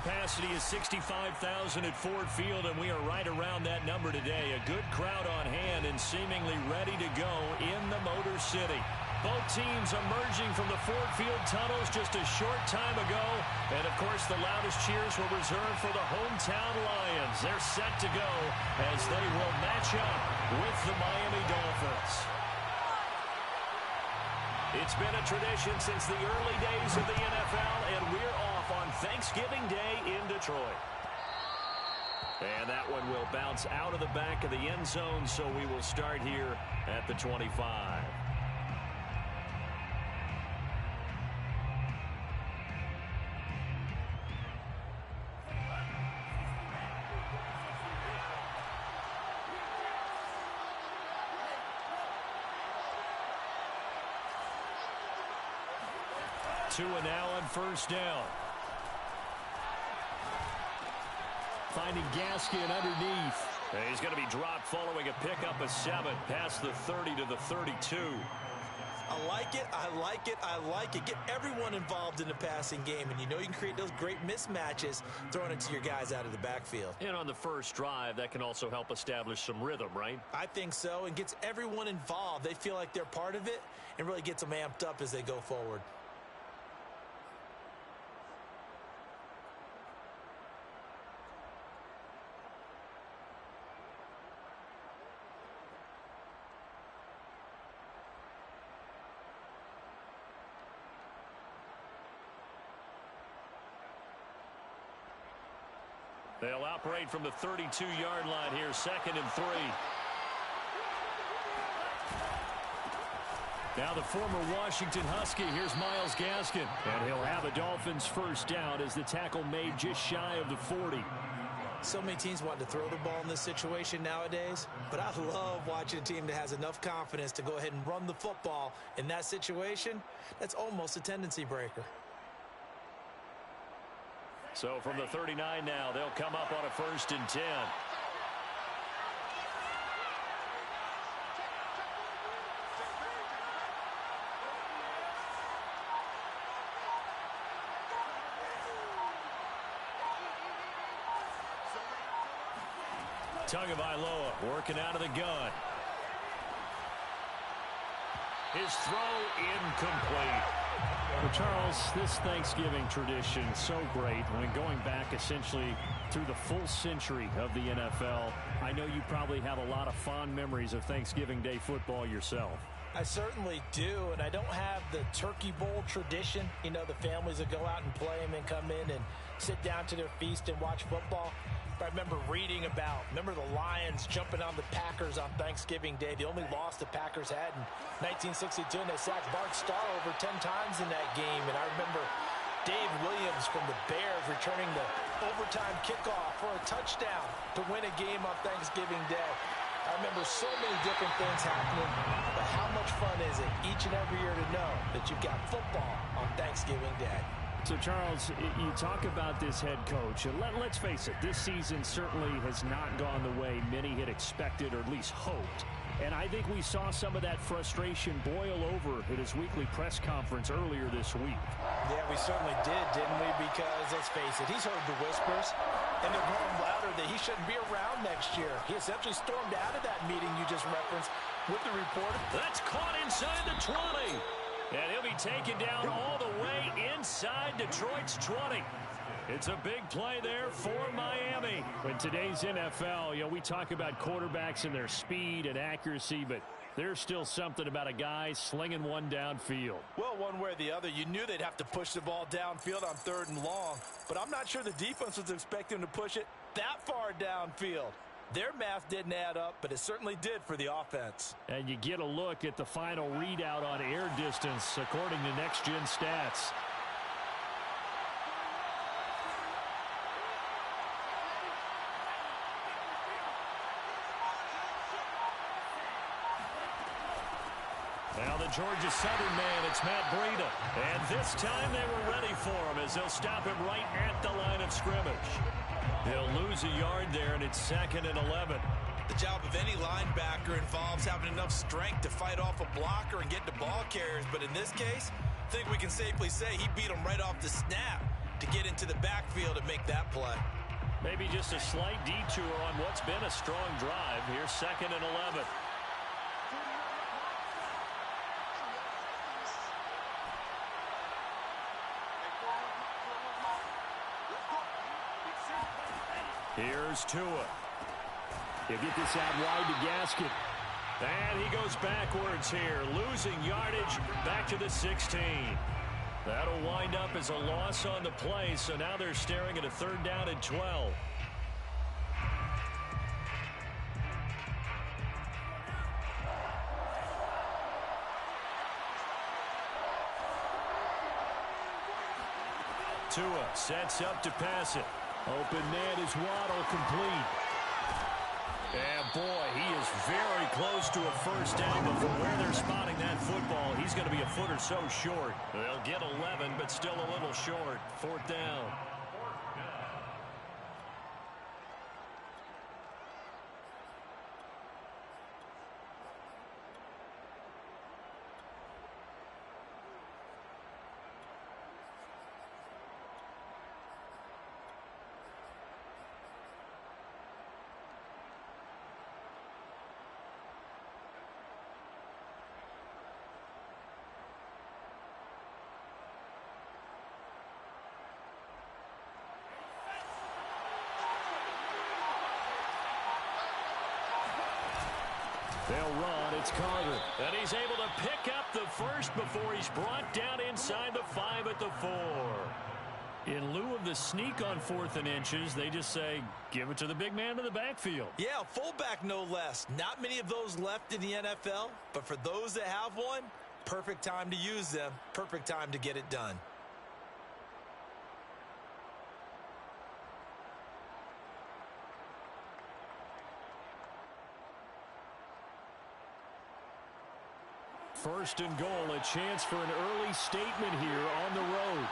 capacity is 65,000 at Ford Field, and we are right around that number today. A good crowd on hand and seemingly ready to go in the Motor City. Both teams emerging from the Ford Field tunnels just a short time ago. And, of course, the loudest cheers were reserved for the hometown Lions. They're set to go as they will match up with the Miami Dolphins. It's been a tradition since the early days of the NFL, and we're off on Thanksgiving Day in Detroit. And that one will bounce out of the back of the end zone, so we will start here at the 25. Tua now on first down. Finding Gaskin underneath. And he's going to be dropped following a pickup of 7 past the 30 to the 32. I like it, I like it, I like it. Get everyone involved in the passing game, and you know you can create those great mismatches throwing it to your guys out of the backfield. And on the first drive, that can also help establish some rhythm, right? I think so, and gets everyone involved. They feel like they're part of it and really gets them amped up as they go forward. They'll operate from the 32-yard line here, 2nd and 3. Now the former Washington Husky, here's Myles Gaskin. And he'll have a Dolphins first down as the tackle made just shy of the 40. So many teams want to throw the ball in this situation nowadays, but I love watching a team that has enough confidence to go ahead and run the football in that situation. That's almost a tendency breaker. So from the 39 now, they'll come up on a 1st and 10. Tagovailoa working out of the gun. His throw incomplete. Well, Charles, this Thanksgiving tradition is so great. I mean, going back essentially through the full century of the NFL, I know you probably have a lot of fond memories of Thanksgiving Day football yourself. I certainly do, and I don't have the Turkey Bowl tradition. You know, the families that go out and play and then come in and sit down to their feast and watch football. I remember reading about, the Lions jumping on the Packers on Thanksgiving Day. The only loss the Packers had in 1962, and they sacked Bart Starr over 10 times in that game. And I remember Dave Williams from the Bears returning the overtime kickoff for a touchdown to win a game on Thanksgiving Day. I remember so many different things happening, but how much fun is it each and every year to know that you've got football on Thanksgiving Day? So, Charles, you talk about this head coach. And let's face it, this season certainly has not gone the way many had expected or at least hoped. And I think we saw some of that frustration boil over at his weekly press conference earlier this week. Yeah, we certainly did, didn't we? Because, let's face it, he's heard the whispers, and they're growing louder that he shouldn't be around next year. He essentially stormed out of that meeting you just referenced with the reporter. That's caught inside the 20. And he'll be taken down all the way inside Detroit's 20. It's a big play there for Miami. In today's NFL, we talk about quarterbacks and their speed and accuracy, but there's still something about a guy slinging one downfield. Well, one way or the other, you knew they'd have to push the ball downfield on 3rd and long, but I'm not sure the defense was expecting to push it that far downfield. Their math didn't add up, but it certainly did for the offense. And you get a look at the final readout on air distance, according to Next Gen Stats. Now the Georgia Southern man, it's Matt Breida. And this time they were ready for him as they'll stop him right at the line of scrimmage. He'll lose a yard there, and it's 2nd and 11. The job of any linebacker involves having enough strength to fight off a blocker and get to ball carriers. But in this case, I think we can safely say he beat him right off the snap. to get into the backfield and make that play. Maybe just a slight detour on what's been a strong drive. Here's 2nd and 11. Here's Tua. He'll get this out wide to Gaskin. And he goes backwards here, losing yardage back to the 16. That'll wind up as a loss on the play, so now they're staring at a 3rd down and 12. Tua sets up to pass it. Open man is Waddle, complete. And boy, he is very close to a 1st down, but from where they're spotting that football, he's going to be a foot or so short. They'll get 11, but still a little short. 4th down. They'll run. It's Carter. And he's able to pick up the first before he's brought down inside the 5 at the 4. In lieu of the sneak on 4th and inches, they just say, give it to the big man in the backfield. Yeah, fullback no less. Not many of those left in the NFL, but for those that have one, perfect time to use them. Perfect time to get it done. First and goal, a chance for an early statement here on the road.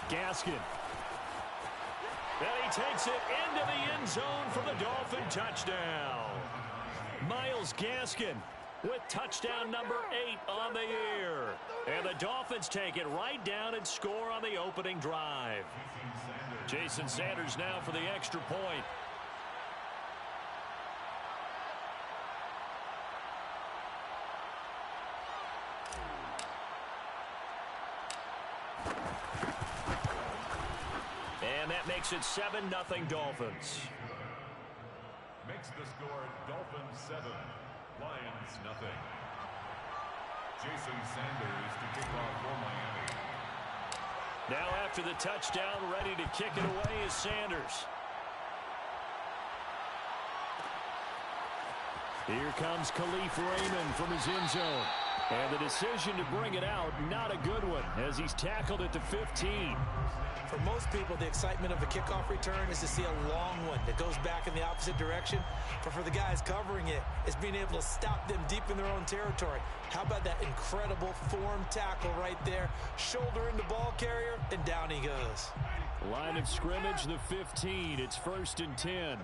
Gaskin. And he takes it into the end zone for the Dolphin touchdown. Myles Gaskin with touchdown number 8 on the year. And the Dolphins take it right down and score on the opening drive. Jason Sanders now for the extra point. And that makes it 7-0 Dolphins. Makes the score Dolphins 7, Lions nothing. Jason Sanders to kick off for Miami. Now after the touchdown, ready to kick it away is Sanders. Here comes Khalif Raymond from his end zone. And the decision to bring it out, not a good one, as he's tackled at the 15. For most people, the excitement of a kickoff return is to see a long one that goes back in the opposite direction. But for the guys covering it, it's being able to stop them deep in their own territory. How about that incredible form tackle right there? Shoulder in the ball carrier, and down he goes. Line of scrimmage, the 15. It's 1st and 10.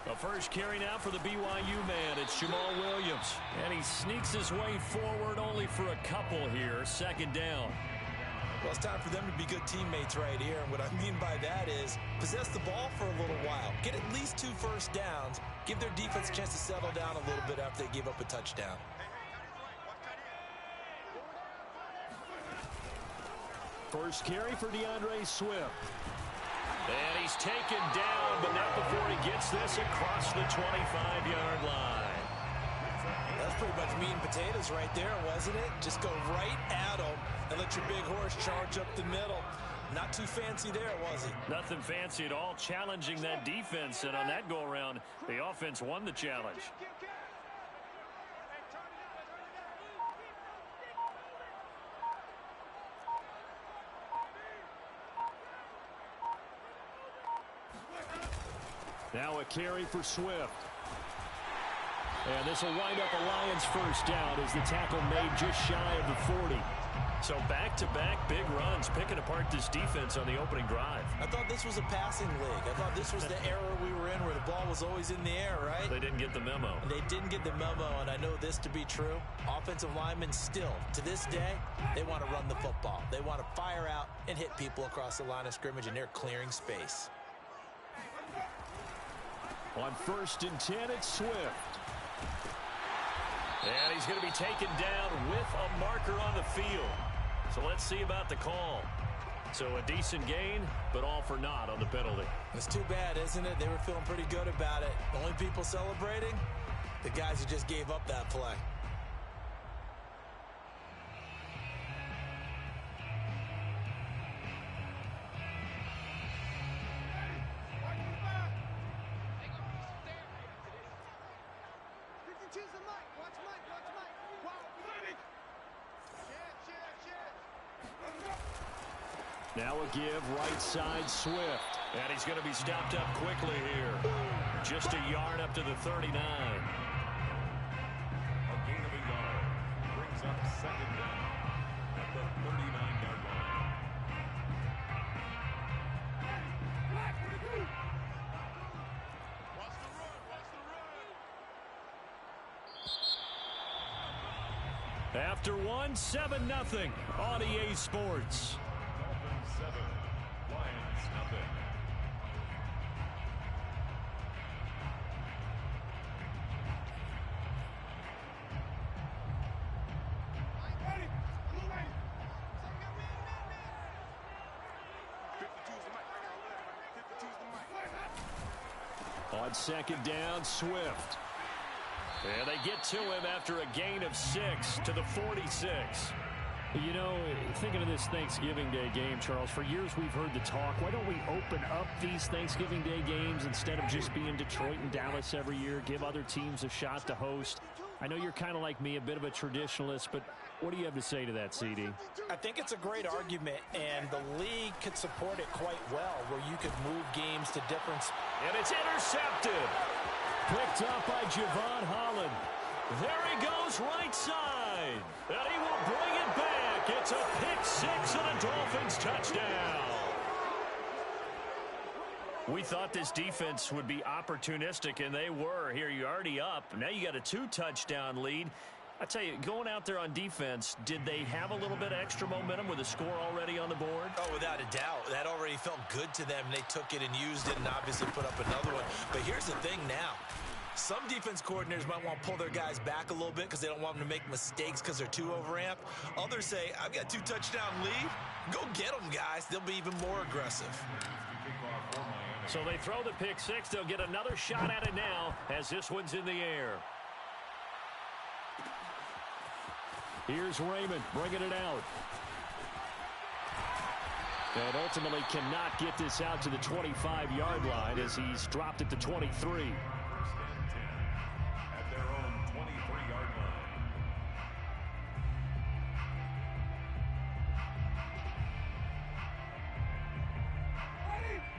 The first carry now for the BYU man. It's Jamal Williams. And he sneaks his way forward only for a couple here. 2nd down. Well, it's time for them to be good teammates right here. And what I mean by that is possess the ball for a little while. Get at least 2 first downs. Give their defense a chance to settle down a little bit after they give up a touchdown. First carry for DeAndre Swift. And he's taken down, but not before he gets this across the 25-yard line. That's pretty much meat and potatoes right there, wasn't it? Just go right at him and let your big horse charge up the middle. Not too fancy there, was it? Nothing fancy at all, challenging that defense. And on that go-around, the offense won the challenge. Now a carry for Swift. And this will wind up a Lions first down as the tackle made just shy of the 40. So back-to-back big runs, picking apart this defense on the opening drive. I thought this was a passing league. I thought this was the era we were in where the ball was always in the air, right? They didn't get the memo. And they didn't get the memo, and I know this to be true. Offensive linemen still, to this day, they want to run the football. They want to fire out and hit people across the line of scrimmage, and they're clearing space. On 1st and 10, it's Swift. And he's going to be taken down with a marker on the field. So let's see about the call. So a decent gain, but all for naught on the penalty. It's too bad, isn't it? They were feeling pretty good about it. The only people celebrating, the guys who just gave up that play. Now a give right side Swift. And he's going to be stopped up quickly here. Just a yard up to the 39. A gain of a yard brings up 2nd down at the 39-yard line. After one, 7-0 on EA Sports. Dolphins 7, Lions nothing. On 2nd down, Swift. And they get to him after a gain of 6 to the 46. You know, thinking of this Thanksgiving Day game, Charles, for years we've heard the talk, why don't we open up these Thanksgiving Day games instead of just being Detroit and Dallas every year, give other teams a shot to host? I know you're kind of like me, a bit of a traditionalist, but what do you have to say to that, CD? I think it's a great argument, and the league could support it quite well, where you could move games to different... And it's intercepted. Picked up by Javon Holland. There he goes right side. And he will bring it back. It's a pick 6 and a Dolphins touchdown. We thought this defense would be opportunistic, and they were. Here, you're already up. Now you got a 2-touchdown lead. I tell you, going out there on defense, did they have a little bit of extra momentum with a score already on the board? Oh, without a doubt. That already felt good to them. They took it and used it and obviously put up another one. But here's the thing now. Some defense coordinators might want to pull their guys back a little bit because they don't want them to make mistakes because they're too overamped. Others say, I've got 2-touchdown lead. Go get them, guys. They'll be even more aggressive. So they throw the pick 6. They'll get another shot at it now as this one's in the air. Here's Raymond bringing it out. And ultimately cannot get this out to the 25-yard line as he's dropped it to 23. 1st and 10 at their own 23-yard line.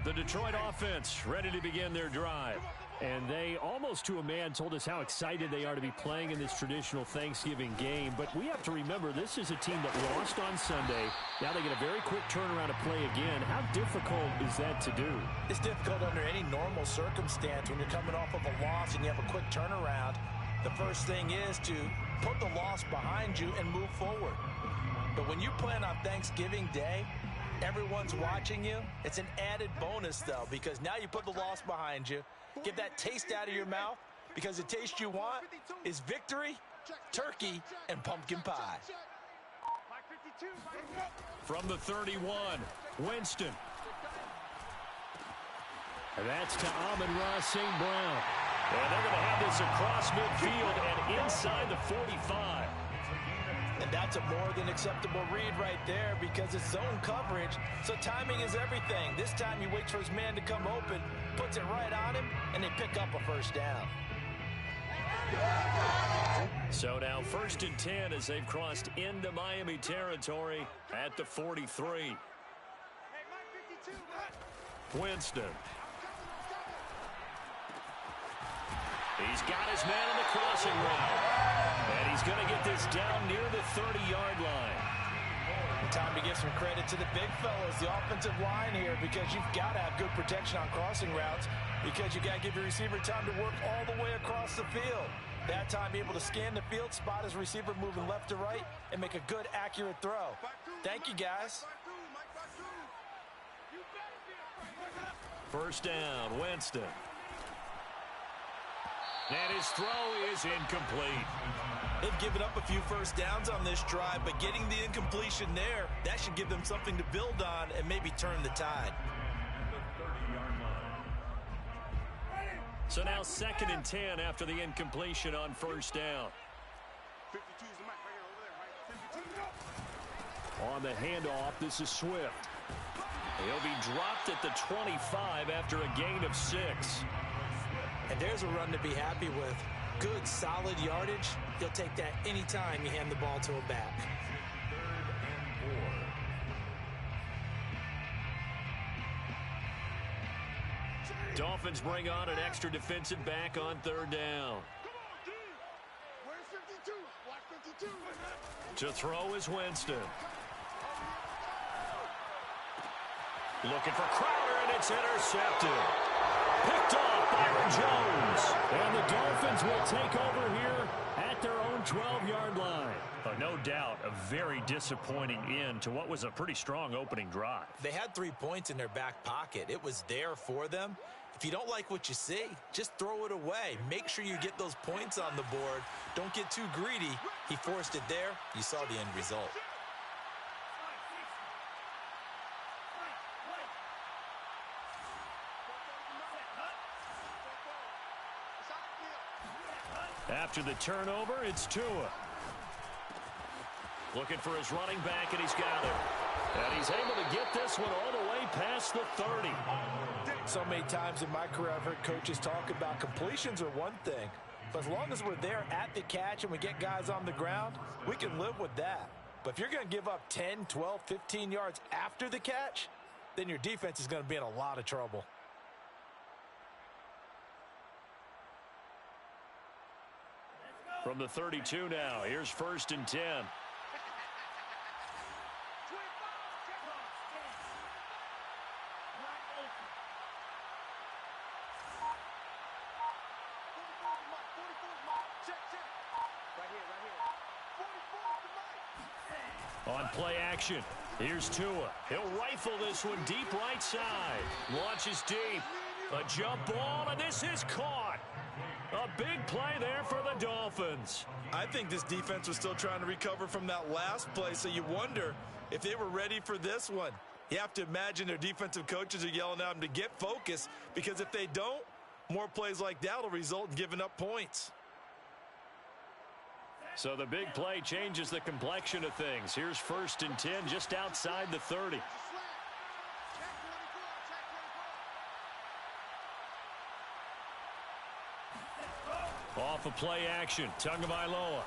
The Detroit offense ready to begin their drive. And they, almost to a man, told us how excited they are to be playing in this traditional Thanksgiving game. But we have to remember, this is a team that lost on Sunday. Now they get a very quick turnaround to play again. How difficult is that to do? It's difficult under any normal circumstance when you're coming off of a loss and you have a quick turnaround. The first thing is to put the loss behind you and move forward. But when you're playing on Thanksgiving Day, everyone's watching you. It's an added bonus, though, because now you put the loss behind you. Get that taste out of your mouth, because the taste you want is victory, turkey, and pumpkin pie. From the 31, Winston. And that's to Amon-Ra St. Brown. And they're going to have this across midfield and inside the 45. And that's a more than acceptable read right there because it's zone coverage, so timing is everything. This time he waits for his man to come open, puts it right on him, and they pick up a first down. So now 1st and 10 as they've crossed into Miami territory at the 43. Winston. He's got his man on the crossing route. And he's going to get this down near the 30-yard line. Time to give some credit to the big fellas, the offensive line here, because you've got to have good protection on crossing routes, because you got to give your receiver time to work all the way across the field. That time, be able to scan the field, spot his receiver moving left to right, and make a good, accurate throw. Thank you, guys. First down, Winston. And his throw is incomplete. They've given up a few first downs on this drive, but getting the incompletion there, that should give them something to build on and maybe turn the tide. So now 2nd and 10 after the incompletion on first down. On the handoff, this is Swift. He'll be dropped at the 25 after a gain of 6. And there's a run to be happy with. Good, solid yardage. He'll take that anytime you hand the ball to a back. 3rd and 4. Dolphins bring on an extra defensive back on 3rd down. To throw is Winston. Looking for Crowder, and it's intercepted. Picked off Byron Jones. And the Dolphins will take over here at their own 12-yard line. No doubt a very disappointing end to what was a pretty strong opening drive. They had 3 points in their back pocket. It was there for them. If you don't like what you see, just throw it away. Make sure you get those points on the board. Don't get too greedy. He forced it there. You saw the end result. After the turnover, it's Tua. Looking for his running back, and he's got it. And he's able to get this one all the way past the 30. So many times in my career, I've heard coaches talk about completions are one thing. But as long as we're there at the catch and we get guys on the ground, we can live with that. But if you're going to give up 10, 12, 15 yards after the catch, then your defense is going to be in a lot of trouble. From the 32 now, here's 1st and 10. On play action, here's Tua. He'll rifle this one deep right side. Launches deep. A jump ball, and this is caught. A big play there for the Dolphins. I think this defense was still trying to recover from that last play, so you wonder if they were ready for this one. You have to imagine their defensive coaches are yelling at them to get focused, because if they don't, more plays like that will result in giving up points. So the big play changes the complexion of things. Here's 1st and 10 just outside the 30. Off of play action, Tagovailoa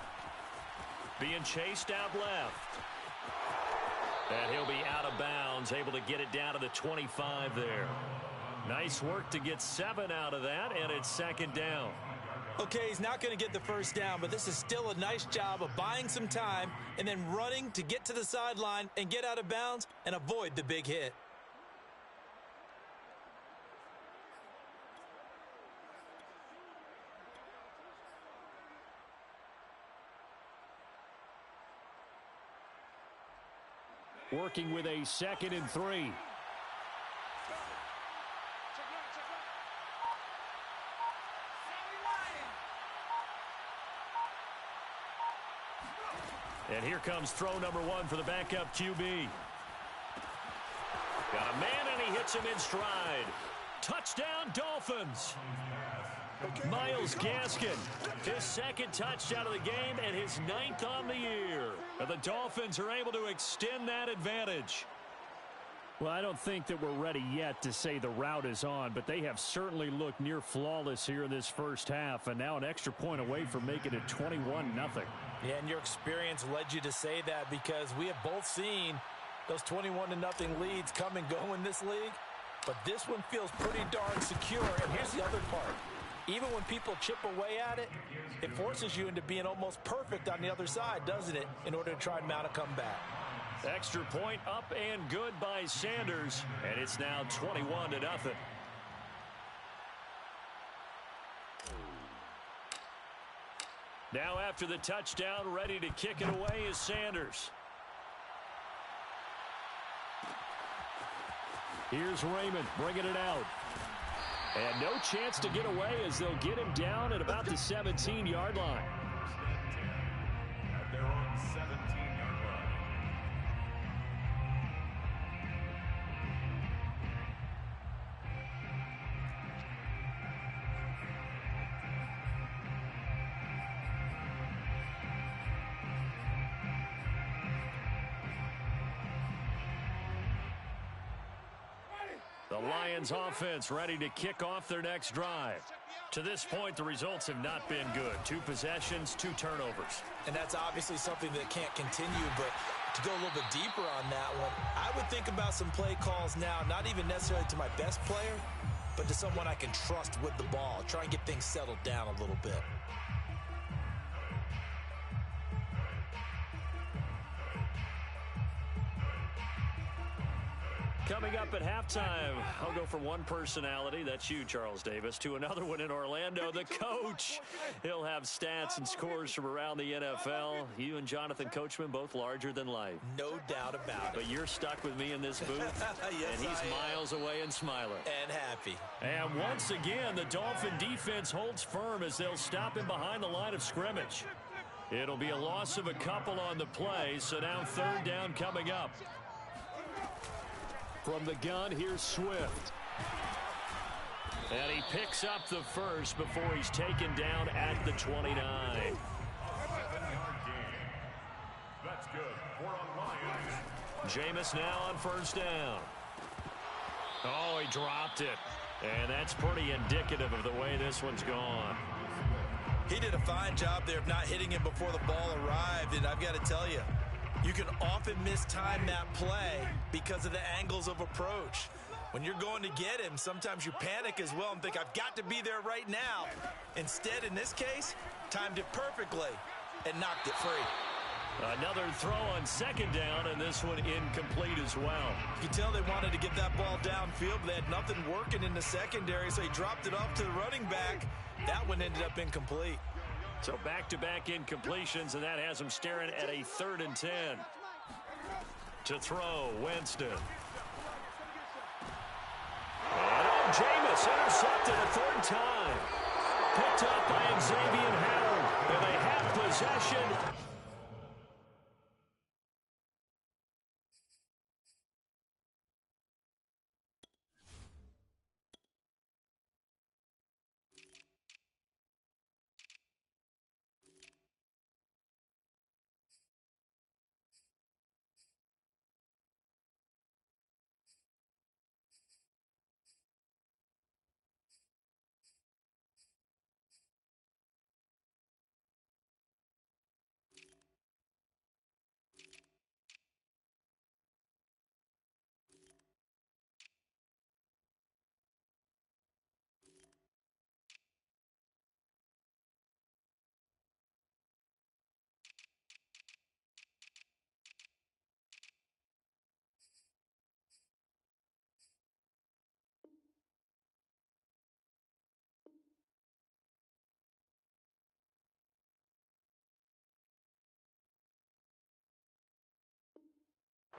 being chased out left. And he'll be out of bounds, able to get it down to the 25 there. Nice work to get 7 out of that, and it's 2nd down. Okay, he's not going to get the first down, but this is still a nice job of buying some time and then running to get to the sideline and get out of bounds and avoid the big hit. Working with a 2nd and 3. And here comes throw number 1 for the backup QB. Got a man, and he hits him in stride. Touchdown, Dolphins. Myles Gaskin, his 2nd touchdown of the game and his 9th on the year. And the Dolphins are able to extend that advantage. Well, I don't think that we're ready yet to say the route is on, but they have certainly looked near flawless here in this first half, and now an extra point away from making it 21-0. Yeah, and your experience led you to say that, because we have both seen those 21-0 leads come and go in this league. But this one feels pretty darn secure. And here's the other part. Even when people chip away at it, it forces you into being almost perfect on the other side, doesn't it, in order to try and mount a comeback. Extra point up and good by Sanders, and it's now 21-0. Now after the touchdown, ready to kick it away is Sanders. Here's Raymond bringing it out. And no chance to get away as they'll get him down at about the 17-yard line. At their own 17-yard line. The Lions offense ready to kick off their next drive. To this point, the results have not been good. 2 possessions, 2 turnovers. And that's obviously something that can't continue, but to go a little bit deeper on that one, I would think about some play calls now, not even necessarily to my best player, but to someone I can trust with the ball. Try and get things settled down a little bit. Coming up at halftime, I'll go from one personality, that's you, Charles Davis, to another one in Orlando, the coach. He'll have stats and scores from around the NFL. You and Jonathan Coachman, both larger than life. No doubt about it. But you're stuck with me in this booth, Yes, and he's miles away and smiling. And happy. And once again, the Dolphin defense holds firm as they'll stop him behind the line of scrimmage. It'll be a loss of a couple on the play, so now 3rd down coming up. From the gun, here's Swift. And he picks up the first before he's taken down at the 29. 7-yard gain. That's good. 4 on Lions. Jameis now on 1st down. Oh, he dropped it. And that's pretty indicative of the way this one's gone. He did a fine job there of not hitting him before the ball arrived, and I've got to tell you, you can often mistime that play because of the angles of approach. When you're going to get him, sometimes you panic as well and think, I've got to be there right now. Instead, in this case, timed it perfectly and knocked it free. Another throw on 2nd down, and this one incomplete as well. You can tell they wanted to get that ball downfield, but they had nothing working in the secondary, so he dropped it off to the running back. That one ended up incomplete. So back-to-back incompletions, and that has him staring at a 3rd and 10. To throw, Winston. And Jameis intercepted a 3rd time. Picked up by Xavier Howard, and they have possession.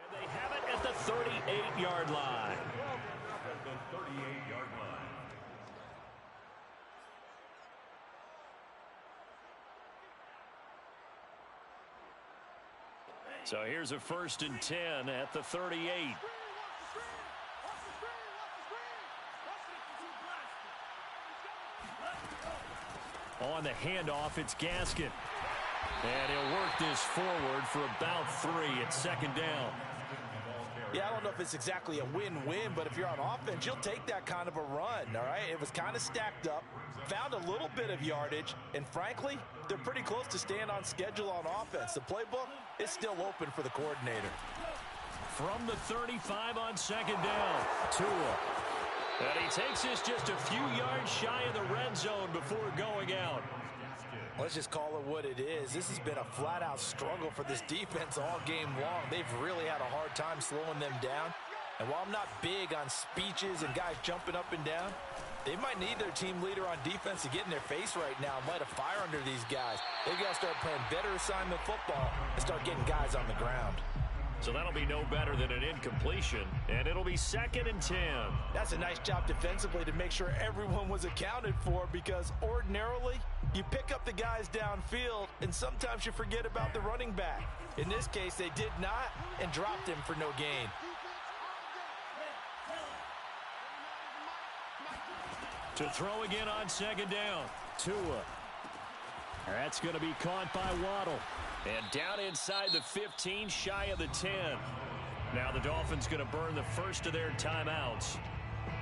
They have it at the 38-yard line. At the 38-yard line. So here's a 1st and 10 at the 38. On the handoff, it's Gaskin. And he'll work this forward for about 3 at 2nd down. Yeah, I don't know if it's exactly a win-win, but if you're on offense, you'll take that kind of a run, all right? It was kind of stacked up, found a little bit of yardage, and frankly, they're pretty close to staying on schedule on offense. The playbook is still open for the coordinator. From the 35 on 2nd down, Tua. And he takes this just a few yards shy of the red zone before going out. Let's just call it what it is. This has been a flat-out struggle for this defense all game long. They've really had a hard time slowing them down. And while I'm not big on speeches and guys jumping up and down, they might need their team leader on defense to get in their face right now and light a fire under these guys. They've got to start playing better assignment football and start getting guys on the ground. So that'll be no better than an incompletion, and it'll be 2nd and 10. That's a nice job defensively to make sure everyone was accounted for, because ordinarily you pick up the guys downfield and sometimes you forget about the running back. In this case, they did not and dropped him for no gain. To throw again on 2nd down. Tua. That's going to be caught by Waddle. And down inside the 15, shy of the 10. Now the Dolphins going to burn the first of their timeouts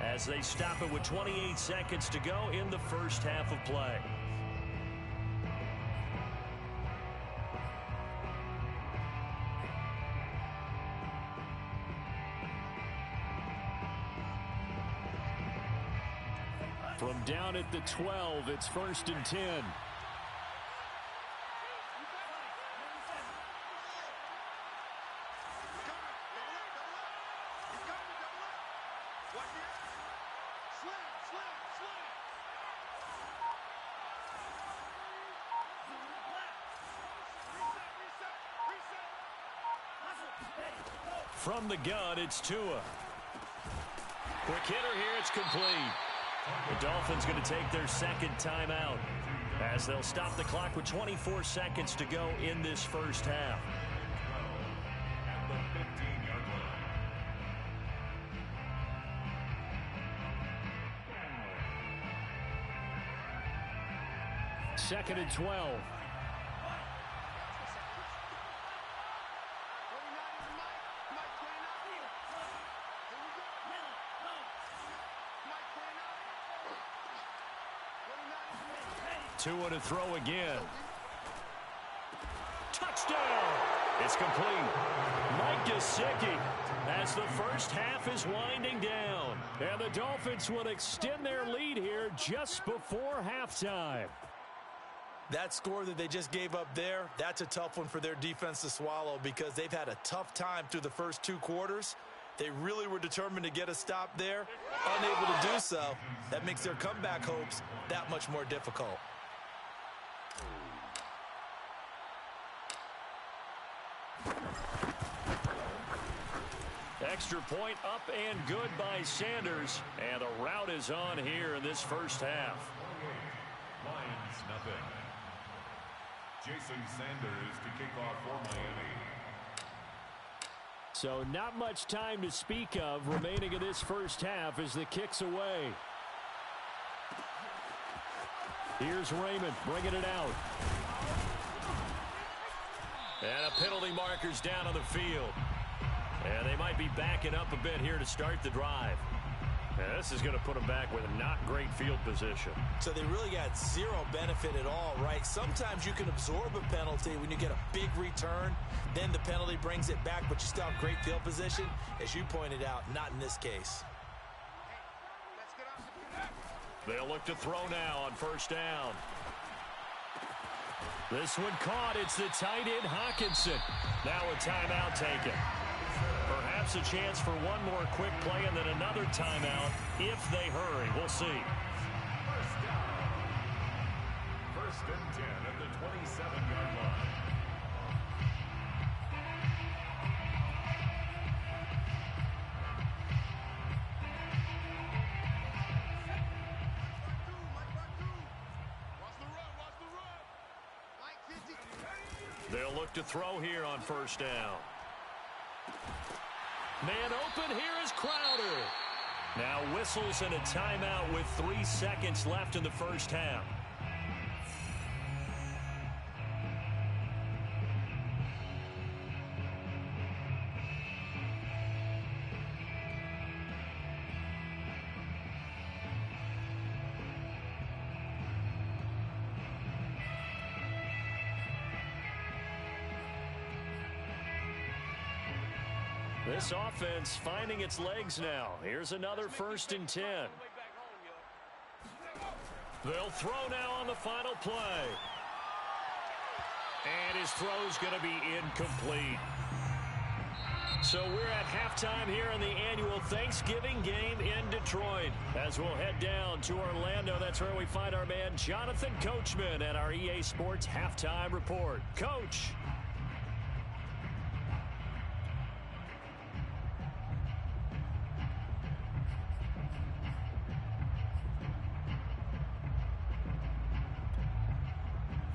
as they stop it with 28 seconds to go in the first half of play. From down at the 12, it's 1st and 10. From the gun, it's Tua. Quick hitter here, it's complete. The Dolphins going to take their 2nd timeout as they'll stop the clock with 24 seconds to go in this first half. At the 15-yard line. 2nd and 12. Tua to throw again. Touchdown! It's complete. Mike Gesicki as the first half is winding down. And the Dolphins will extend their lead here just before halftime. That score that they just gave up there, that's a tough one for their defense to swallow, because they've had a tough time through the first 2 quarters. They really were determined to get a stop there, unable to do so. That makes their comeback hopes that much more difficult. Extra point up and good by Sanders. And the route is on here in this first half. Lions nothing. Jason Sanders to kick off for Miami. So not much time to speak of remaining in this first half as the kick's away. Here's Raymond bringing it out. And a penalty marker's down on the field. And they might be backing up a bit here to start the drive. And this is going to put them back with a not great field position. So they really got zero benefit at all, right? Sometimes you can absorb a penalty when you get a big return. Then the penalty brings it back, but you still have great field position. As you pointed out, not in this case. They'll look to throw now on first down. This one caught. It's the tight end, Hawkinson. Now a timeout taken. Perhaps a chance for one more quick play and then another timeout if they hurry. We'll see. First down. 1st and 10 at the 27-yard line. They'll look to throw here on first down. Man open, here is Crowder. Now whistles and a timeout with 3 seconds left in the first half. This offense finding its legs now. Here's another 1st and 10. They'll throw now on the final play. And his throw's going to be incomplete. So we're at halftime here in the annual Thanksgiving game in Detroit. As we'll head down to Orlando, that's where we find our man Jonathan Coachman at our EA Sports Halftime Report. Coach.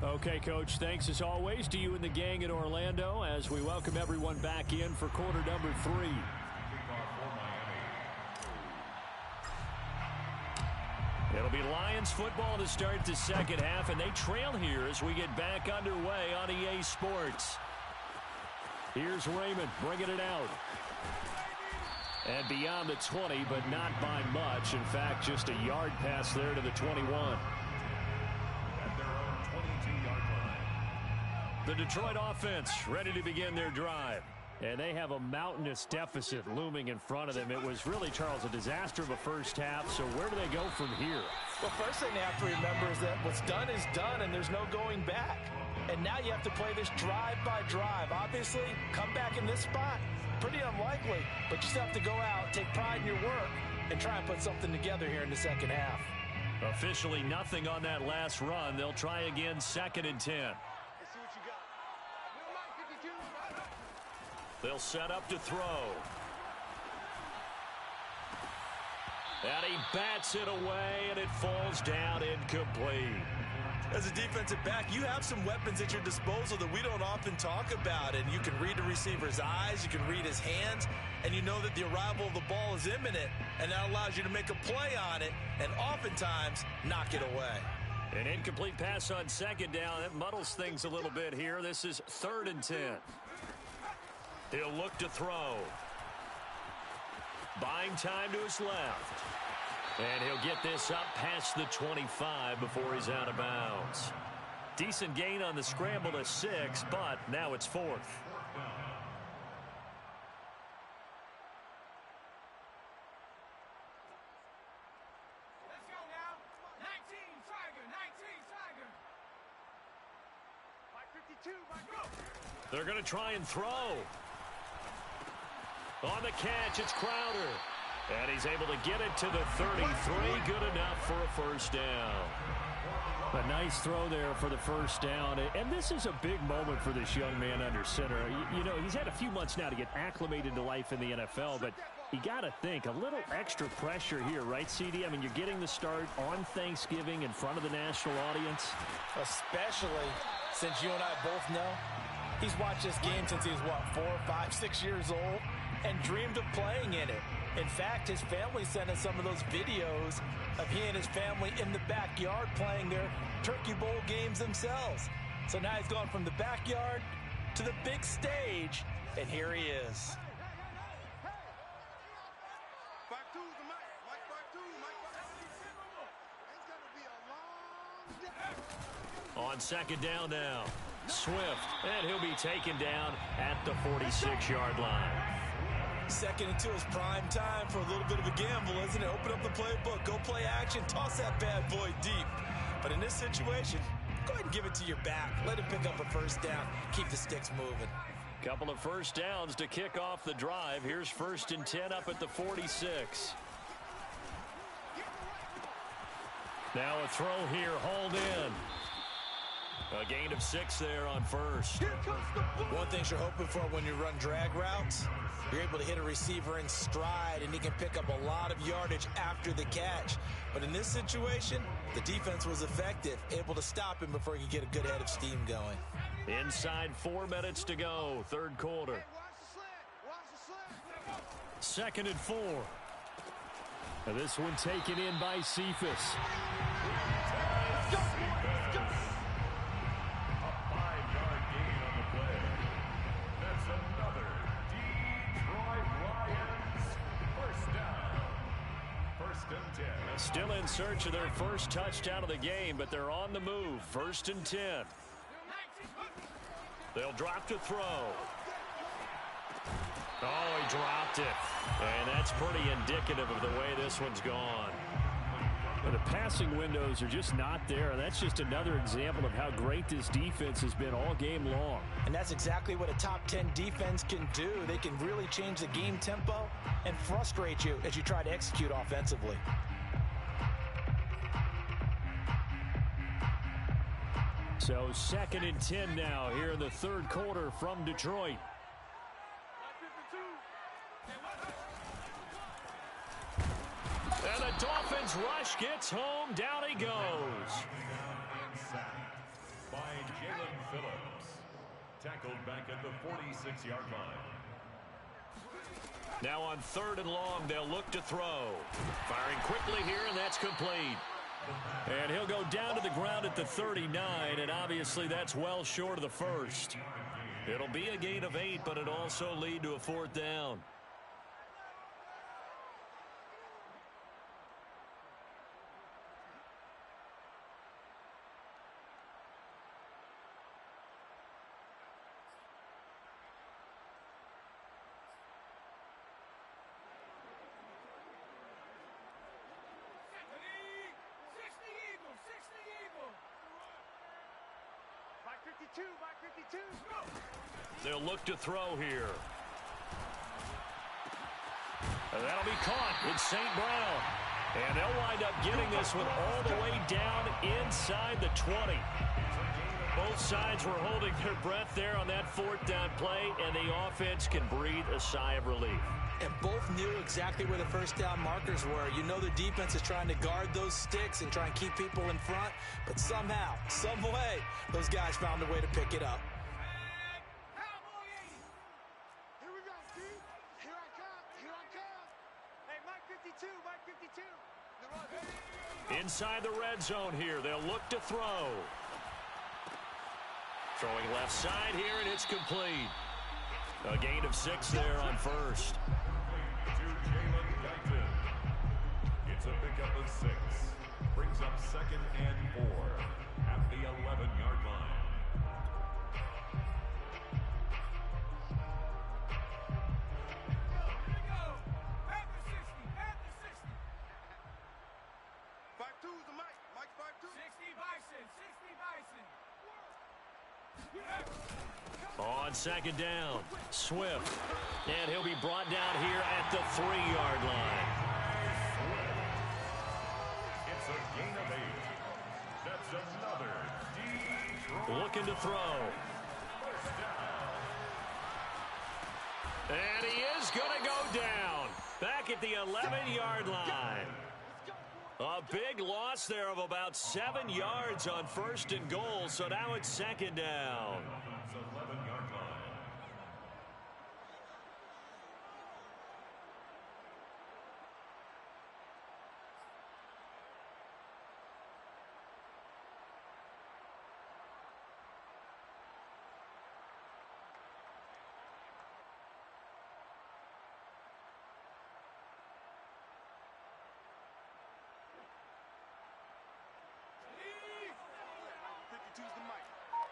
Okay, Coach, thanks as always to you and the gang in Orlando as we welcome everyone back in for quarter number 3. It'll be Lions football to start the second half, and they trail here as we get back underway on EA Sports. Here's Raymond bringing it out. And beyond the 20, but not by much. In fact, just a yard pass there to the 21. The Detroit offense ready to begin their drive. And they have a mountainous deficit looming in front of them. It was really, Charles, a disaster of a first half. So where do they go from here? Well, first thing they have to remember is that what's done is done, and there's no going back. And now you have to play this drive by drive. Obviously, come back in this spot, pretty unlikely. But you still have to go out, take pride in your work, and try and put something together here in the second half. Officially nothing on that last run. They'll try again, 2nd and 10. They'll set up to throw. And he bats it away, and it falls down incomplete. As a defensive back, you have some weapons at your disposal that we don't often talk about. And you can read the receiver's eyes, you can read his hands, and you know that the arrival of the ball is imminent, and that allows you to make a play on it and oftentimes knock it away. An incomplete pass on 2nd down. It muddles things a little bit here. This is 3rd and 10. He'll look to throw. Buying time to his left. And he'll get this up past the 25 before he's out of bounds. Decent gain on the scramble to 6, but now it's 4th. Let's go now. 19 Tiger, 19 Tiger. 552, go. They're going to try and throw. On the catch, it's Crowder. And he's able to get it to the 33. Good enough for a first down. A nice throw there for the first down. And this is a big moment for this young man under center. You know, he's had a few months now to get acclimated to life in the NFL, but you got to think a little extra pressure here, right, CD? I mean, you're getting the start on Thanksgiving in front of the national audience. Especially since you and I both know he's watched this game since he was, 4, 5, 6 years old, and dreamed of playing in it. In fact, his family sent us some of those videos of he and his family in the backyard playing their Turkey Bowl games themselves. So now he's gone from the backyard to the big stage, and here he is. On 2nd down now, Swift, and he'll be taken down at the 46-yard line. 2nd and 2 is prime time for a little bit of a gamble, isn't it? Open up the playbook, go play action, toss that bad boy deep. But in this situation, go ahead and give it to your back. Let him pick up a first down. Keep the sticks moving. Couple of first downs to kick off the drive. Here's 1st and 10 up at the 46. Now a throw here, hauled in. A gain of 6 there on first. One thing you're hoping for when you run drag routes, you're able to hit a receiver in stride, and he can pick up a lot of yardage after the catch. But in this situation, the defense was effective, able to stop him before he could get a good head of steam going. Inside 4 minutes to go, 3rd quarter. 2nd and 4. Now this one taken in by Cephas. Still in search of their first touchdown of the game, but they're on the move. 1st and 10. They'll drop to throw. Oh, he dropped it. And that's pretty indicative of the way this one's gone. The passing windows are just not there. That's just another example of how great this defense has been all game long. And that's exactly what a top 10 defense can do. They can really change the game tempo and frustrate you as you try to execute offensively. So 2nd and 10 now here in the third quarter from Detroit. And the Dolphins rush gets home. Down he goes. By Jalen Phillips. Tackled back at the 46-yard line. Now on 3rd and long, they'll look to throw. Firing quickly here, and that's complete. And he'll go down to the ground at the 39, and obviously that's well short of the first. It'll be a gain of 8, but it'll also lead to a 4th down. They'll look to throw here. And that'll be caught. It's St. Brown. And they'll wind up getting this one all the way down inside the 20. Both sides were holding their breath there on that 4th down play, and the offense can breathe a sigh of relief. And both knew exactly where the first down markers were. You know the defense is trying to guard those sticks and try and keep people in front, but somehow, some way, those guys found a way to pick it up. Here we go, Steve. Here I come. Here I come. Hey, Mike 52, Mike 52. Inside the red zone here, they'll look to throw. Throwing left side here, and it's complete. A gain of 6 there on first. To Jalen Guyton. It's a pickup of 6. Brings up 2nd and 4 at the 11-yard line. At the 60, at the 60. 5-2's the Mike. Mike 5-2. 60 Bison, 60 Bison. On 2nd down, Swift. And he'll be brought down here at the 3-yard line. It's a gain of 8. That's another Detroit. Looking to throw. And he is going to go down. Back at the 11-yard line. A big loss there of about 7 yards on 1st and goal, so now it's 2nd down. It's 11-yard line.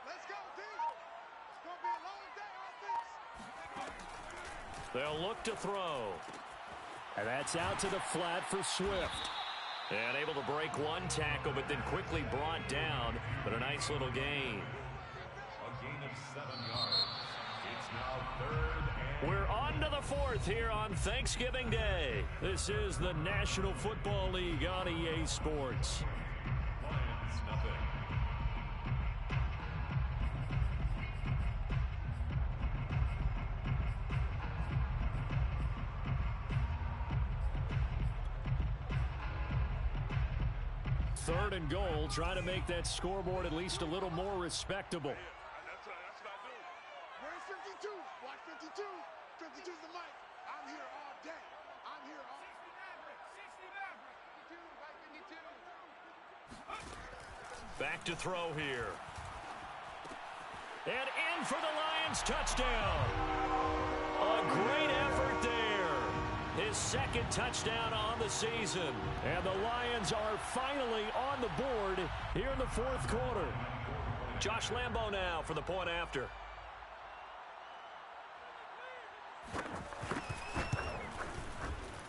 Let's go, D. It's going to be a long day on this. They'll look to throw. And that's out to the flat for Swift. And able to break one tackle, but then quickly brought down. But a nice little gain. A gain of 7 yards. It's now 3rd and... We're on to the 4th here on Thanksgiving Day. This is the National Football League on EA Sports. Lions nothing. Third and goal, trying to make that scoreboard at least a little more respectable. That's what I do. Where's 52? Watch 52. 52's the mic. I'm here all day. I'm here all day. 60 Maverick. 52, 52. Back to throw here. And in for the Lions touchdown. A great effort there. His 2nd touchdown on the season. And the Lions are finally on the board here in the 4th quarter. Josh Lambo now for the point after.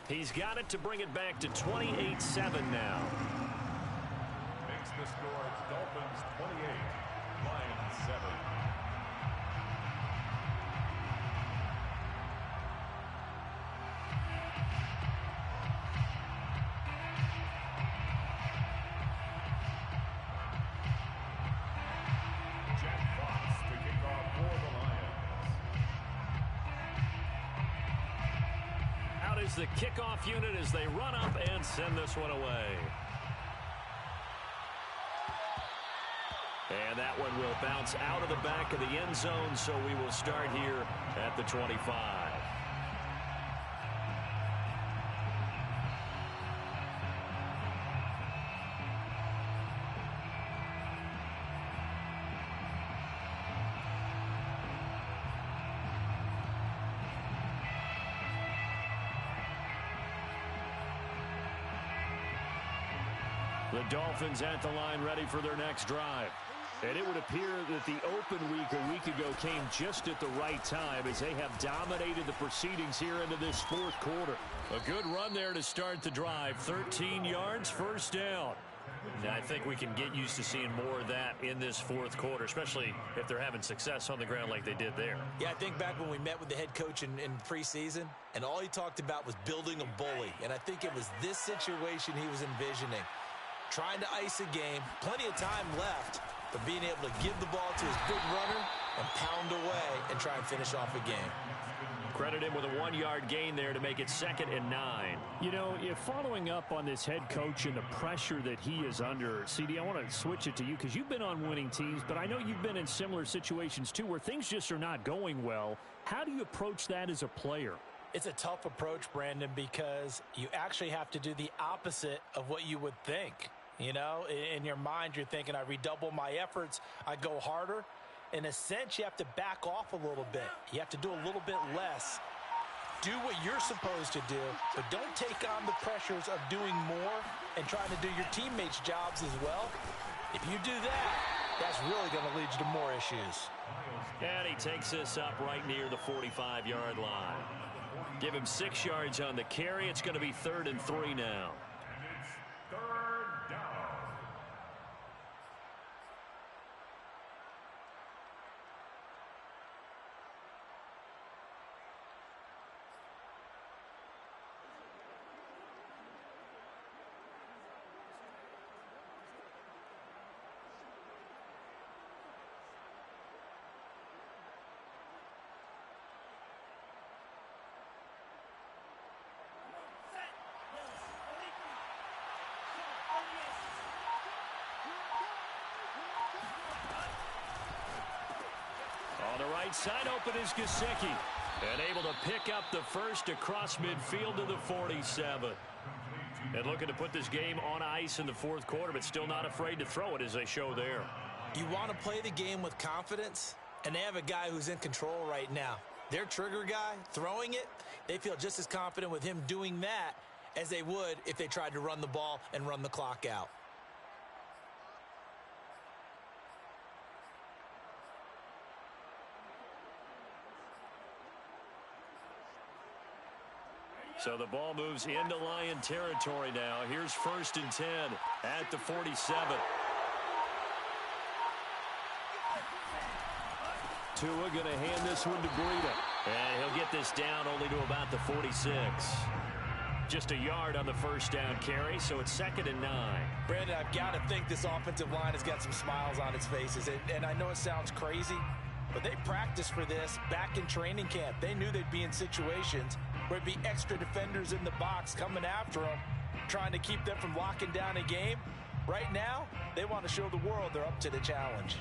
He's got it to bring it back to 28-7 now. the score, Dolphins 28, Lions 7. The kickoff unit as they run up and send this one away. And that one will bounce out of the back of the end zone, so we will start here at the 25. The Dolphins at the line ready for their next drive. And it would appear that the open week a week ago came just at the right time as they have dominated the proceedings here into this fourth quarter. A good run there to start the drive. 13 yards, first down. Now, I think we can get used to seeing more of that in this fourth quarter, especially if they're having success on the ground like they did there. Yeah, I think back when we met with the head coach in preseason, and all he talked about was building a bully. And I think it was this situation he was envisioning. Trying to ice a game, plenty of time left, but being able to give the ball to his big runner and pound away and try and finish off a game. Credit him with a 1-yard gain there to make it 2nd and 9. You know, if following up on this head coach and the pressure that he is under, CD, I want to switch it to you because you've been on winning teams, but I know you've been in similar situations too where things just are not going well. How do you approach that as a player? It's a tough approach, Brandon, because you actually have to do the opposite of what you would think. You know, in your mind, you're thinking, I redouble my efforts, I go harder. In a sense, you have to back off a little bit. You have to do a little bit less. Do what you're supposed to do, but don't take on the pressures of doing more and trying to do your teammates' jobs as well. If you do that, that's really going to lead you to more issues. And he takes this up right near the 45-yard line. Give him 6 yards on the carry. It's going to be 3rd and 3 now. On the right side, open is Gesicki. And able to pick up the first across midfield to the 47. And looking to put this game on ice in the fourth quarter, but still not afraid to throw it as they show there. You want to play the game with confidence, and they have a guy who's in control right now. Their trigger guy, throwing it, they feel just as confident with him doing that as they would if they tried to run the ball and run the clock out. So the ball moves into Lion territory now. Here's 1st and 10 at the 47. Tua going to hand this one to Breida. And he'll get this down only to about the 46. Just a yard on the first down carry, so it's 2nd and 9. Brandon, I've got to think this offensive line has got some smiles on its faces. And I know it sounds crazy, but they practiced for this back in training camp. They knew they'd be in situations where it'd be extra defenders in the box coming after them, trying to keep them from locking down a game. Right now, they want to show the world they're up to the challenge.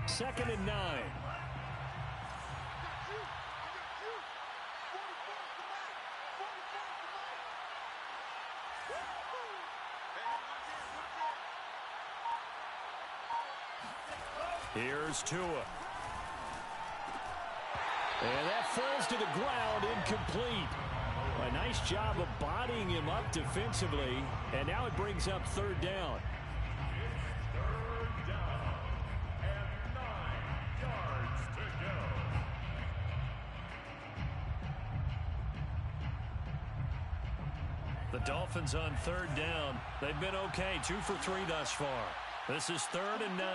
2nd and 9. Here's Tua. And that falls to the ground, incomplete. A nice job of bodying him up defensively, and now it brings up 3rd down. Third down and 9 yards to go. The Dolphins on third down. They've been okay, 2 for 3 thus far. This is 3rd and 9.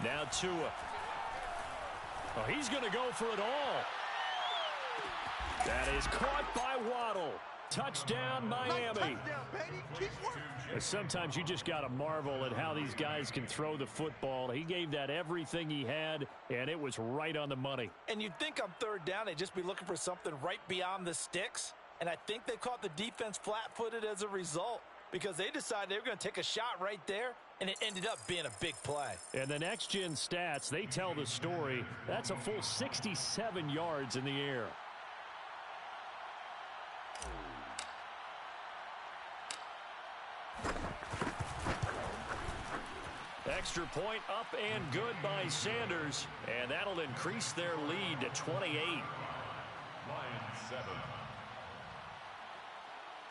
Now Tua. Oh, he's going to go for it all. That is caught by Waddle. Touchdown, Miami. Sometimes you just got to marvel at how these guys can throw the football. He gave that everything he had, and it was right on the money. And you'd think on third down they'd just be looking for something right beyond the sticks. And I think they caught the defense flat-footed as a result because they decided they were going to take a shot right there, and it ended up being a big play. And the next-gen stats, they tell the story. That's a full 67 yards in the air. Extra point up and good by Sanders, and that'll increase their lead to 28. Lions 7.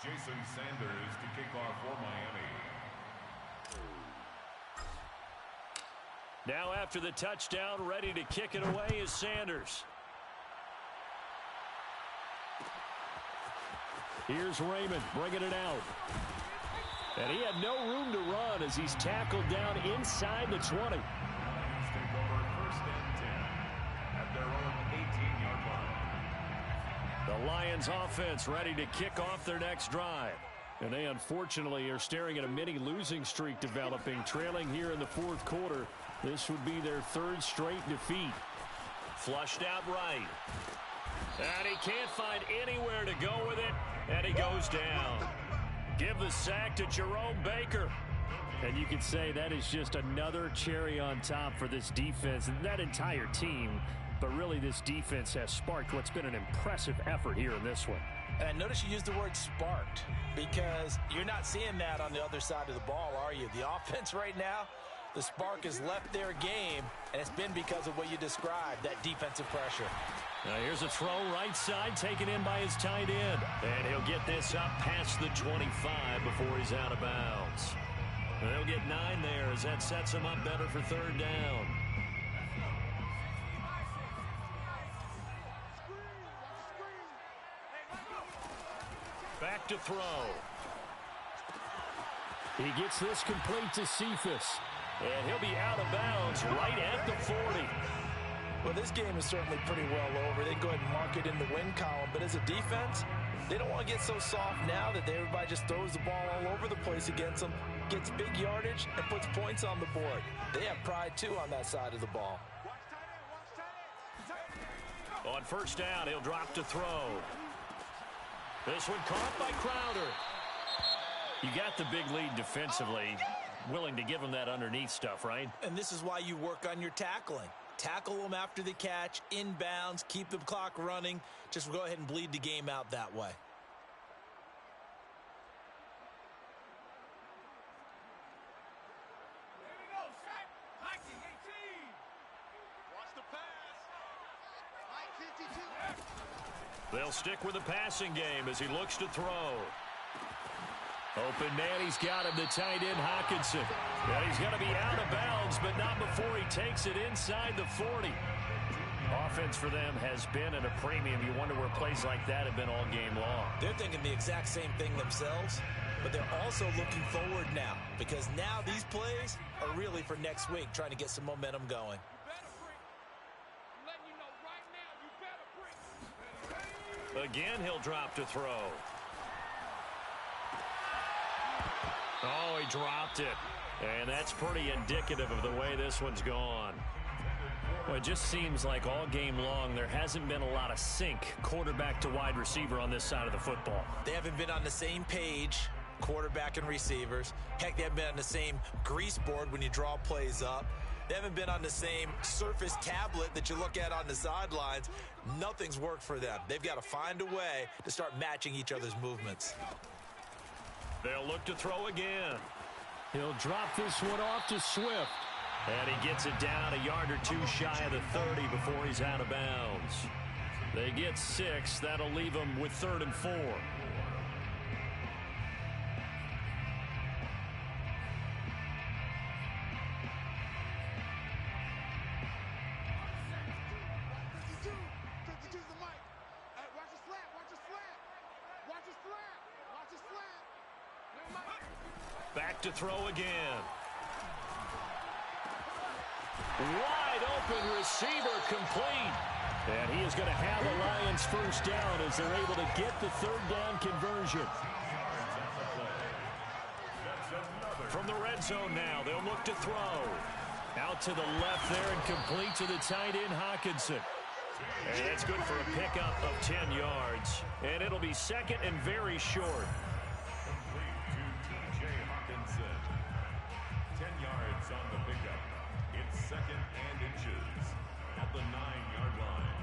Jason Sanders to kick off for Miami. Now after the touchdown, ready to kick it away is Sanders. Here's Raymond bringing it out. And he had no room to run as he's tackled down inside the 20. Lions take over 1st and 10 at their own 18-yard line. The Lions offense ready to kick off their next drive. And they unfortunately are staring at a mini losing streak developing, trailing here in the 4th quarter. This would be their 3rd straight defeat. Flushed out right. And he can't find anywhere to go with it. And he goes down. Give the sack to Jerome Baker. And you could say that is just another cherry on top for this defense and that entire team. But really, this defense has sparked what's been an impressive effort here in this one. And I notice you used the word sparked because you're not seeing that on the other side of the ball, are you? The offense right now, the spark has left their game, and it's been because of what you described, that defensive pressure. Now here's a throw right side taken in by his tight end. And he'll get this up past the 25 before he's out of bounds. And they'll get 9 there as that sets him up better for 3rd down. Back to throw. He gets this complete to Cephas. And he'll be out of bounds right at the 40. Well, this game is certainly pretty well over. They can go ahead and mark it in the win column. But as a defense, they don't want to get so soft now that everybody just throws the ball all over the place against them, gets big yardage, and puts points on the board. They have pride, too, on that side of the ball. On 1st down, he'll drop to throw. This one caught by Crowder. You got the big lead defensively. Willing to give him that underneath stuff, right? And this is why you work on your tackling. Tackle them after the catch, inbounds, keep the clock running. Just go ahead and bleed the game out that way. They'll stick with the passing game as he looks to throw. Open man, he's got him, the tight end Hockenson. And he's going to be out of bounds, but not before he takes it inside the 40. Offense for them has been at a premium. You wonder where plays like that have been all game long. They're thinking the exact same thing themselves, but they're also looking forward now because now these plays are really for next week, trying to get some momentum going. Again, he'll drop to throw. Oh, he dropped it. And that's pretty indicative of the way this one's gone. Well, it just seems like all game long there hasn't been a lot of sync quarterback to wide receiver on this side of the football. They haven't been on the same page, quarterback and receivers. Heck, they haven't been on the same grease board when you draw plays up. They haven't been on the same surface tablet that you look at on the sidelines. Nothing's worked for them. They've got to find a way to start matching each other's movements. They'll look to throw again. He'll drop this one off to Swift. And he gets it down a yard or two shy of the 30 before he's out of bounds. They get 6. That'll leave them with 3rd and 4. Back to throw again. Wide open receiver complete. And he is going to have a Lions first down as they're able to get the third down conversion. From the red zone now, they'll look to throw. Out to the left there and complete to the tight end, Hawkinson. And it's good for a pickup of 10 yards. And it'll be second and very short. Complete to T.J. Hawkinson. 10 yards on the pickup. It's second and inches at the 9-yard line.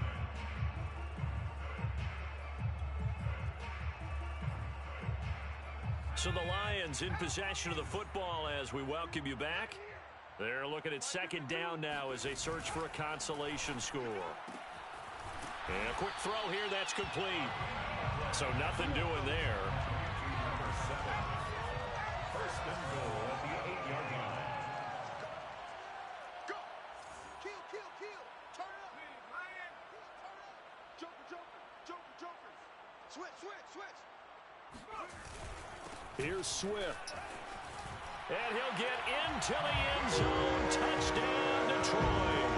So the Lions in possession of the football as we welcome you back. They're looking at second down now as they search for a consolation score. And a quick throw here, that's complete. So nothing doing there. First and goal at the 8-yard line. Go! Kill, kill, kill! Turn up! Lion! Turn up! Joker, joker, joker, joker! Switch, switch, switch! Here's Swift. And he'll get into the end zone. Touchdown, Detroit.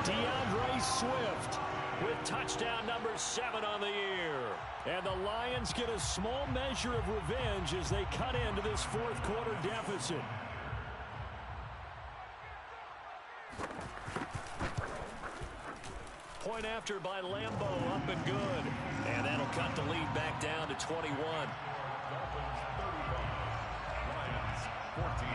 DeAndre Swift with touchdown number 7 on the year. And the Lions get a small measure of revenge as they cut into this fourth quarter deficit. Point after by Lambeau, up and good. And that'll cut the lead back down to 21. Dolphins 31. Lions 14.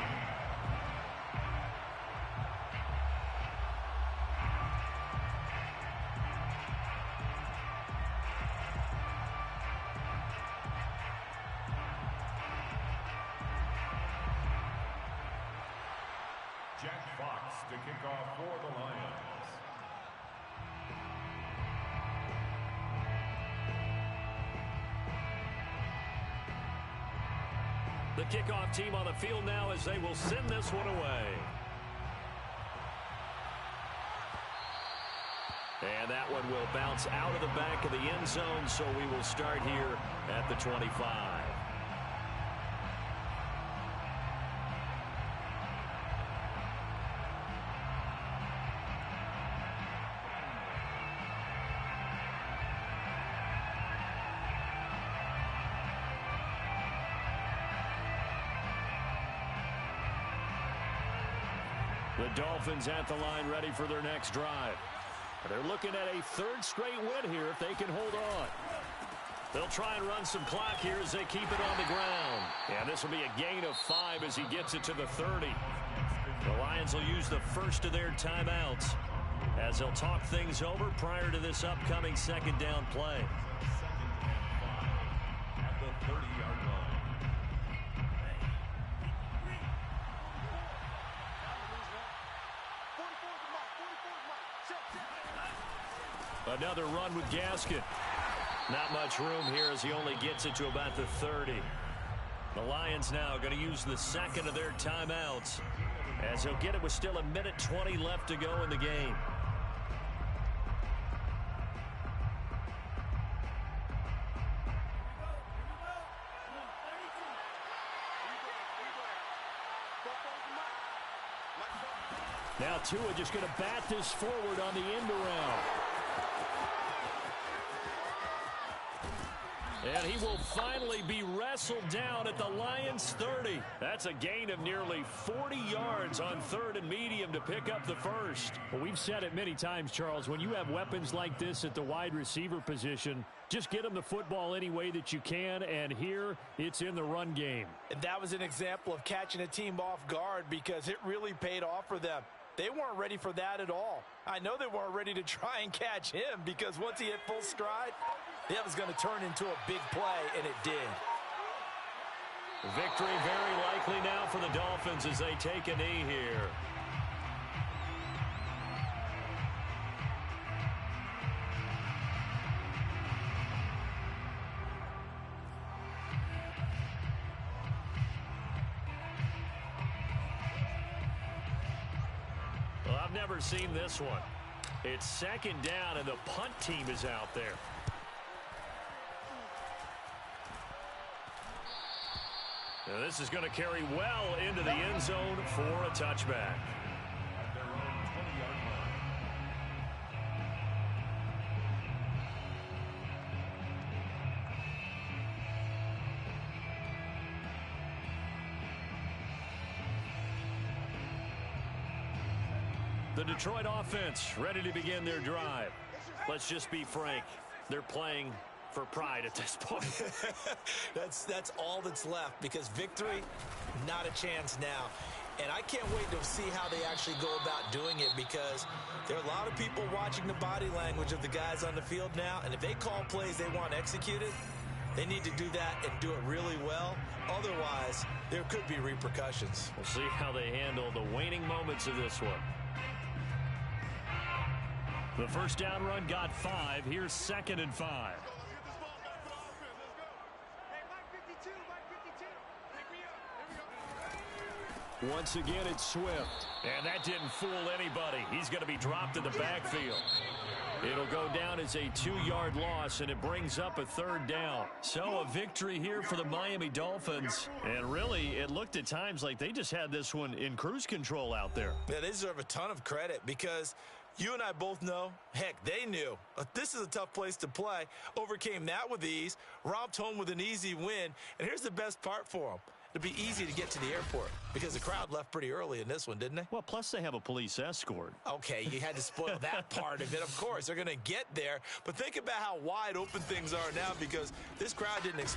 Jack Fox to kick off for the Lions. The kickoff team on the field now as they will send this one away. And that one will bounce out of the back of the end zone, so we will start here at the 25. The Dolphins at the line ready for their next drive. They're looking at a third straight win here if they can hold on. They'll try and run some clock here as they keep it on the ground. And this will be a gain of 5 as he gets it to the 30. The Lions will use the first of their timeouts as they'll talk things over prior to this upcoming second down play. Second and 5 at the 30-yard line. Another run with Gaskin. Not much room here as he only gets it to about the 30. The Lions now going to use the second of their timeouts as he'll get it with still 1:20 left to go in the game. Now Tua just going to bat this forward on the end around. And he will finally be wrestled down at the Lions' 30. That's a gain of nearly 40 yards on third and medium to pick up the first. Well, we've said it many times, Charles, when you have weapons like this at the wide receiver position, just get them the football any way that you can, and here it's in the run game. And that was an example of catching a team off guard because it really paid off for them. They weren't ready for that at all. I know they weren't ready to try and catch him because once he hit full stride, that was going to turn into a big play, and it did. Victory very likely now for the Dolphins as they take a knee here. Well, I've never seen this one. It's second down, and the punt team is out there. And this is going to carry well into the end zone for a touchback. At their own 20-yard line. The Detroit offense ready to begin their drive. Let's just be frank. They're playing for pride at this point. That's all that's left, because victory, not a chance now. And I can't wait to see how they actually go about doing it, because there are a lot of people watching the body language of the guys on the field now, and if they call plays they want executed, they need to do that and do it really well. Otherwise, there could be repercussions. We'll see how they handle the waning moments of this one. The first down run got 5. Here's 2nd and 5. Once again, it's Swift. And that didn't fool anybody. He's going to be dropped in the backfield. It'll go down as a 2-yard loss, and it brings up a 3rd down. So a victory here for the Miami Dolphins. And really, it looked at times like they just had this one in cruise control out there. Yeah, they deserve a ton of credit, because you and I both know, heck, they knew this is a tough place to play. Overcame that with ease, romped home with an easy win. And here's the best part for them. It'd be easy to get to the airport, because the crowd left pretty early in this one, didn't they? Well, plus they have a police escort. Okay, you had to spoil that part of it. Of course, they're going to get there. But think about how wide open things are now, because this crowd didn't expect